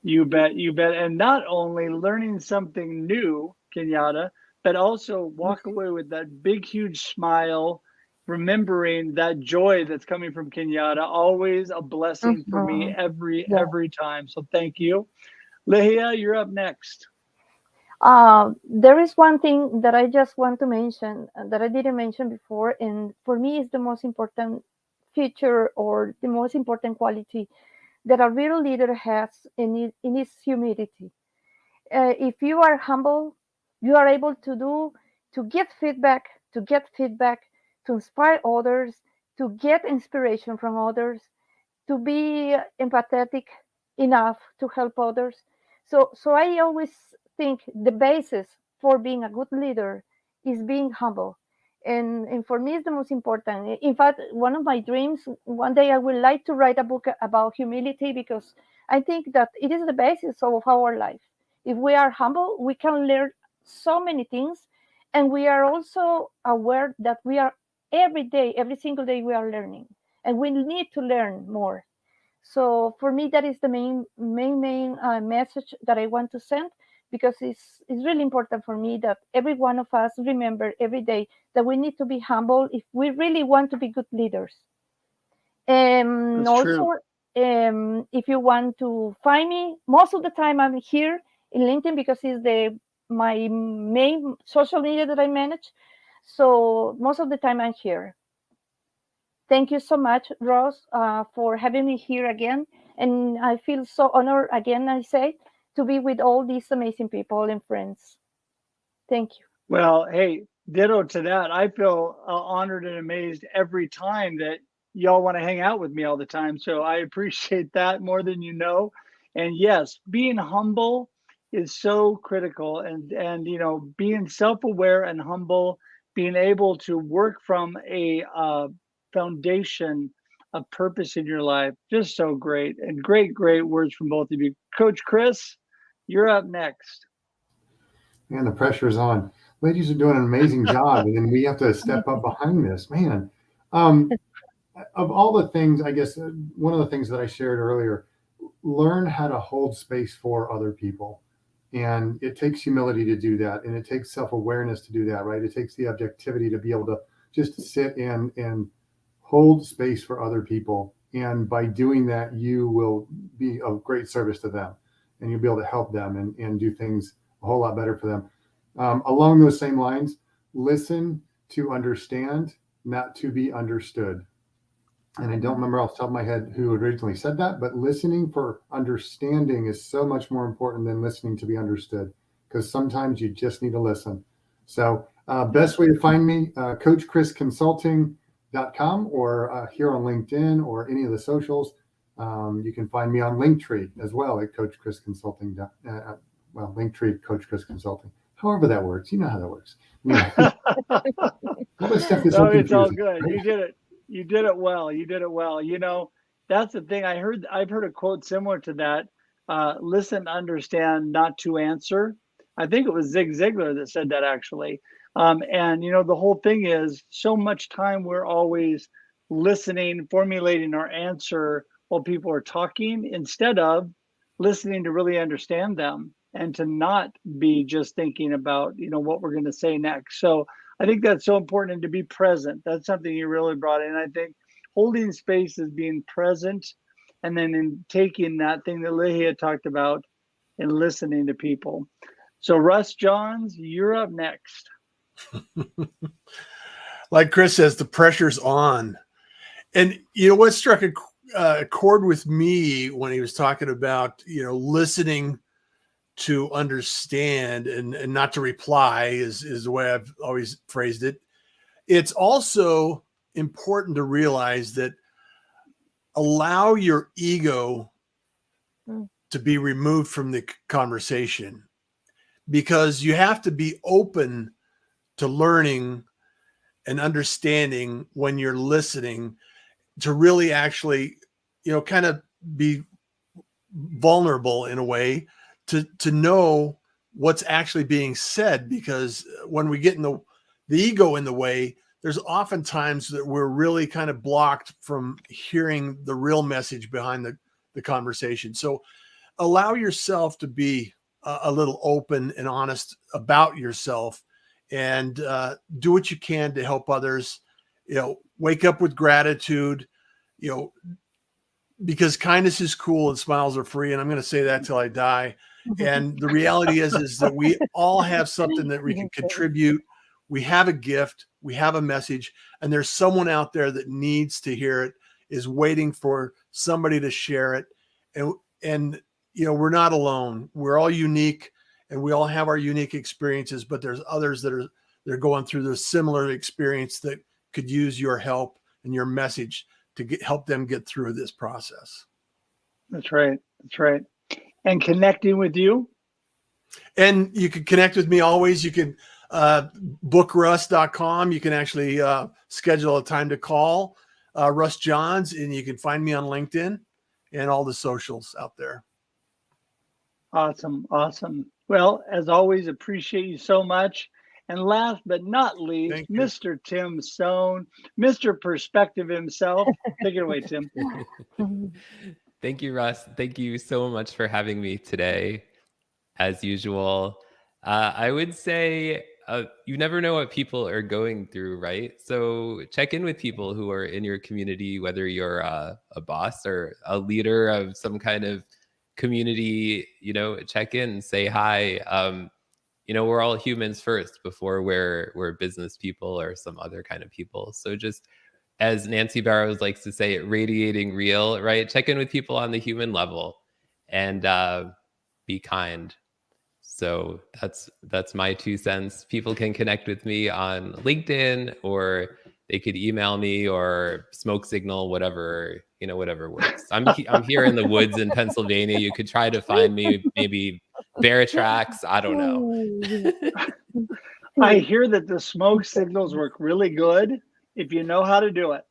You bet. And not only learning something new, Kenyatta, but also walk away with that big, huge smile, remembering that joy that's coming from Kenyatta. Always a blessing for me every time. So thank you. Ligia, you're up next.
There is one thing that I just want to mention that I didn't mention before, and for me is the most important feature or the most important quality that a real leader has in his humility. If you are humble, you are able to get feedback, to inspire others, to get inspiration from others, to be empathetic enough to help others. So I always think the basis for being a good leader is being humble. And for me, it's the most important. In fact, one of my dreams, one day I would like to write a book about humility, because I think that it is the basis of our life. If we are humble, we can learn so many things. And we are also aware that we are every single day we are learning. And we need to learn more. So for me, that is the main message that I want to send, because it's really important for me that every one of us remember every day that we need to be humble if we really want to be good leaders. Also, if you want to find me, most of the time I'm here in LinkedIn because it's my main social media that I manage. So most of the time I'm here. Thank you so much, Ross, for having me here again. And I feel so honored, again, I say, to be with all these amazing people and friends. Thank you.
Well, hey, ditto to that. I feel honored and amazed every time that y'all want to hang out with me all the time. So I appreciate that more than you know. And yes, being humble is so critical. And being self-aware and humble, being able to work from a foundation of purpose in your life, just so great. And great words from both of you. Coach Chris, you're up next.
Man, the pressure's on. Ladies are doing an amazing job, and then we have to step up behind this. Man, of all the things, I guess one of the things that I shared earlier, learn how to hold space for other people. And it takes humility to do that, and it takes self-awareness to do that, right? It takes the objectivity to be able to just sit in and hold space for other people. And by doing that, you will be of great service to them, and you'll be able to help them and do things a whole lot better for them. Along those same lines, listen to understand, not to be understood. And I don't remember off the top of my head who originally said that, but listening for understanding is so much more important than listening to be understood, because sometimes you just need to listen. So best way to find me, coachchrisconsulting.com, or here on LinkedIn or any of the socials. You can find me on Linktree as well at Coach Chris Consulting. Linktree, Coach Chris Consulting. However that works. You know how that works. Yeah.
All this stuff is it's all good. Right? You did it well. that's the thing. I've heard a quote similar to that. Listen, understand, not to answer. I think it was Zig Ziglar that said that actually. And the whole thing is so much time we're always listening, formulating our answer while people are talking, instead of listening to really understand them and to not be just thinking about, what we're going to say next. So I think that's so important, and to be present. That's something you really brought in. I think holding space is being present, and then in taking that thing that Ligia talked about and listening to people. So Russ Johns, you're up next.
Like Chris says, the pressure's on. And what struck a chord with me when he was talking about, listening to understand and not to reply is the way I've always phrased it. It's also important to realize that allow your ego to be removed from the conversation, because you have to be open to learning and understanding when you're listening, to really actually, kind of be vulnerable in a way to know what's actually being said. Because when we get in the ego in the way, there's often times that we're really kind of blocked from hearing the real message behind the conversation. So allow yourself to be a little open and honest about yourself, and do what you can to help others. Wake up with gratitude, because kindness is cool and smiles are free. And I'm going to say that till I die. And the reality is that we all have something that we can contribute. We have a gift, we have a message, and there's someone out there that needs to hear it, is waiting for somebody to share it. And we're not alone. We're all unique, and we all have our unique experiences, but there's others that are going through the similar experience that could use your help and your message to help them get through this process.
That's right. That's right. And connecting with you.
And you can connect with me always. You can bookruss.com. You can actually schedule a time to call Russ Johns, and you can find me on LinkedIn and all the socials out there.
Awesome. Awesome. Well, as always, appreciate you so much. And last but not least, Mr. Tim Sohn, Mr. Perspective himself. Take it away, Tim.
Thank you, Russ. Thank you so much for having me today. As usual, I would say you never know what people are going through, right? So check in with people who are in your community, whether you're a boss or a leader of some kind of community, check in, say hi. We're all humans first before we're business people or some other kind of people. So just, as Nancy Barrows likes to say, radiating real, right? Check in with people on the human level and be kind. So that's my 2 cents. People can connect with me on LinkedIn, or they could email me or smoke signal, whatever works. I'm here in the woods in Pennsylvania. You could try to find me, maybe bear tracks. I don't know.
I hear that the smoke signals work really good if you know how to do it.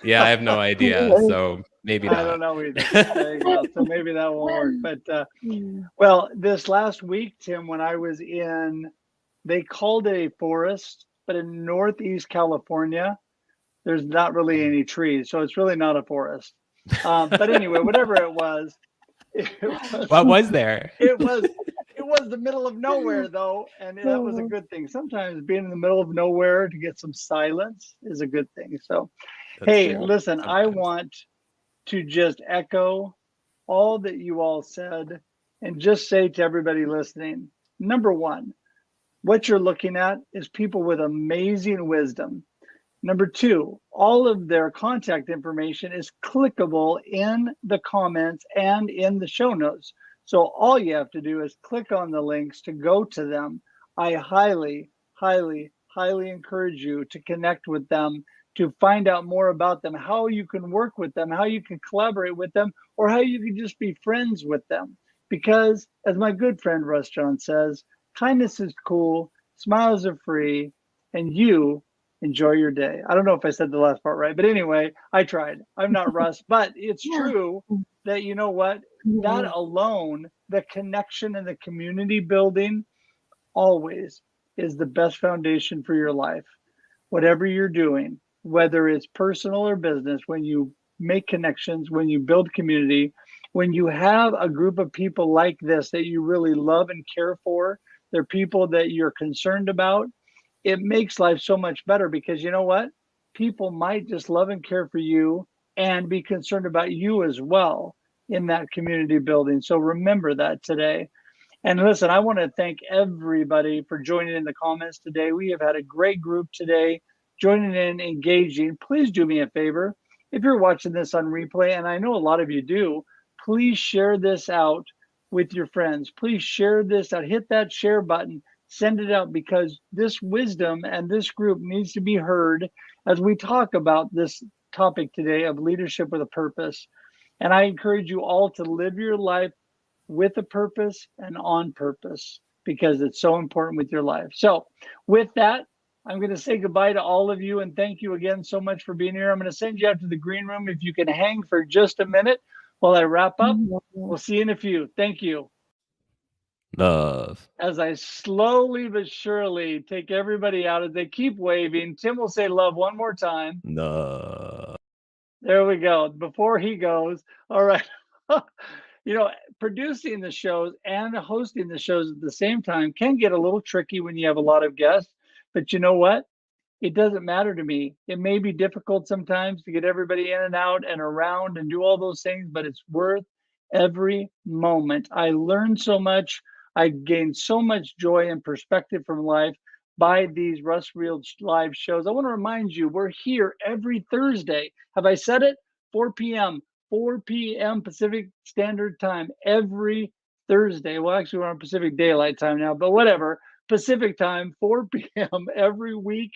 Yeah, I have no idea. So maybe not.
I don't know either. There you go. So maybe that won't work. But well, this last week, Tim, when I was they called it a forest, but in Northeast California, there's not really any trees. So it's really not a forest. But anyway, whatever it was.
What was there?
It was the middle of nowhere, though, and that was a good thing. Sometimes being in the middle of nowhere to get some silence is a good thing. So, hey, listen, I want to just echo all that you all said and just say to everybody listening, number one, what you're looking at is people with amazing wisdom. Number two, all of their contact information is clickable in the comments and in the show notes. So all you have to do is click on the links to go to them. I highly, highly, highly encourage you to connect with them, to find out more about them, how you can work with them, how you can collaborate with them, or how you can just be friends with them. Because as my good friend Russ Johns says, kindness is cool, smiles are free, and you Enjoy your day. I don't know if I said the last part right, but anyway, I tried. I'm not Russ, but it's true that, you know what, that alone, the connection and the community building always is the best foundation for your life. Whatever you're doing, whether it's personal or business, when you make connections, when you build community, when you have a group of people like this that you really love and care for, they're people that you're concerned about, it makes life so much better, because you know what? People might just love and care for you and be concerned about you as well in that community building. So remember that today. And listen, I want to thank everybody for joining in the comments today. We have had a great group today, joining in, engaging. Please do me a favor. If you're watching this on replay, and I know a lot of you do, please share this out with your friends. Please share this out. Hit that share button. Send it out, because this wisdom and this group needs to be heard as we talk about this topic today of leadership with a purpose. And I encourage you all to live your life with a purpose and on purpose, because it's so important with your life. So with that, I'm going to say goodbye to all of you, and thank you again so much for being here. I'm going to send you out to the green room if you can hang for just a minute while I wrap up. We'll see you in a few. Thank you.
Love.
As I slowly but surely take everybody out, as they keep waving, Tim will say love one more time.
Love.
There we go. Before he goes, all right. You know, producing the shows and hosting the shows at the same time can get a little tricky when you have a lot of guests. But you know what? It doesn't matter to me. It may be difficult sometimes to get everybody in and out and around and do all those things, but it's worth every moment. I learned so much. I gained so much joy and perspective from life by these Russ Reels live shows. I want to remind you, we're here every Thursday. Have I said it? 4 p.m. Pacific Standard Time every Thursday. Well, actually, we're on Pacific Daylight Time now, but whatever. Pacific Time, 4 p.m. every week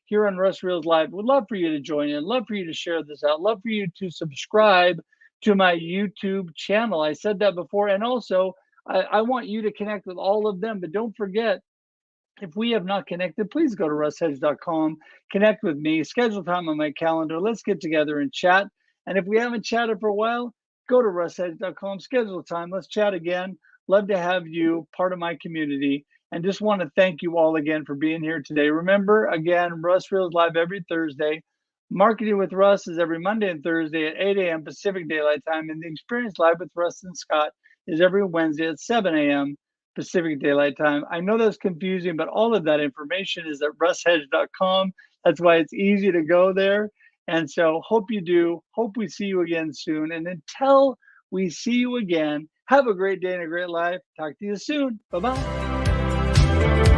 here on Russ Reels Live. Would love for you to join in. Love for you to share this out. Love for you to subscribe to my YouTube channel. I said that before. And also, I want you to connect with all of them. But don't forget, if we have not connected, please go to russhedge.com. Connect with me. Schedule time on my calendar. Let's get together and chat. And if we haven't chatted for a while, go to russhedge.com. Schedule time. Let's chat again. Love to have you part of my community. And just want to thank you all again for being here today. Remember, again, Russ Reels Live every Thursday. Marketing with Russ is every Monday and Thursday at 8 a.m. Pacific Daylight Time. And the Experience Live with Russ and Scott is every Wednesday at 7 a.m. Pacific Daylight Time. I know that's confusing, but all of that information is at russhedge.com. That's why it's easy to go there. And so hope you do. Hope we see you again soon. And until we see you again, have a great day and a great life. Talk to you soon. Bye-bye.